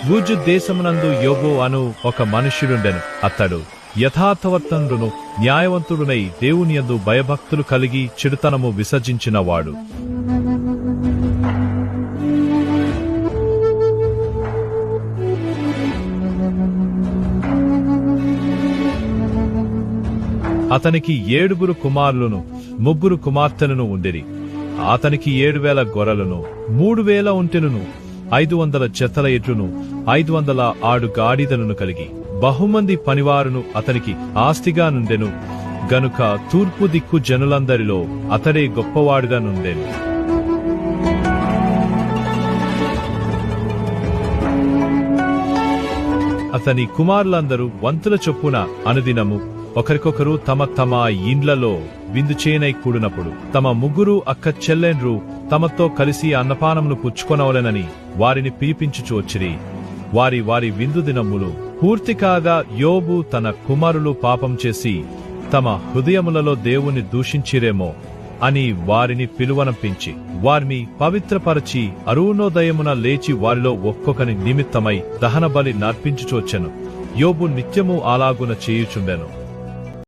ఊజు దేశమునందు యోబు అను ఒక మనుష్యుడుండెను. అతడు యథార్థవర్తనుడును న్యాయవంతుడునై దేవుని యందు భయభక్తులు కలిగి చెడుతనము విసర్జించినవాడు. అతనికి 7 కుమారులను 3 కుమార్తెలను ఉండిరి. అతనికి 7,000 గొర్రెలను 3,000 ఒంటెలను 500 జతల ఎడ్లను 500 ఆడు గాడిదలను కలిగి బహుమంది పనివారును అతనికి ఆస్తిగా నుండెను గనుక తూర్పు దిక్కు జనులందరిలో అతడే గొప్పవాడుగా నుండెను. అతని కుమారులందరూ వంతుల చొప్పున అనుదినము ఒకరికొకరు తమ తమ ఇండ్లలో విందు చేయనై కూడినప్పుడు తమ 3 అక్క చెల్లెండ్రు తమతో కలిసి అన్నపానమును పుచ్చుకొనవలెనని వారిని పిలిపించుచు వచ్చిరి. వారి వారి విందు దినములు పూర్తి కాగా యోబు తన కుమారులు పాపం చేసి తమ హృదయములలో దేవుని దూషించిరేమో అని వారిని పిలువనంపించి వారిని పవిత్రపరచి అరుణోదయమున లేచి వారిలో ఒక్కొక్కని నిమిత్తమై దహనబలి నర్పించుచొచ్చెను. యోబు నిత్యము అలాగున చేయుచుండెను.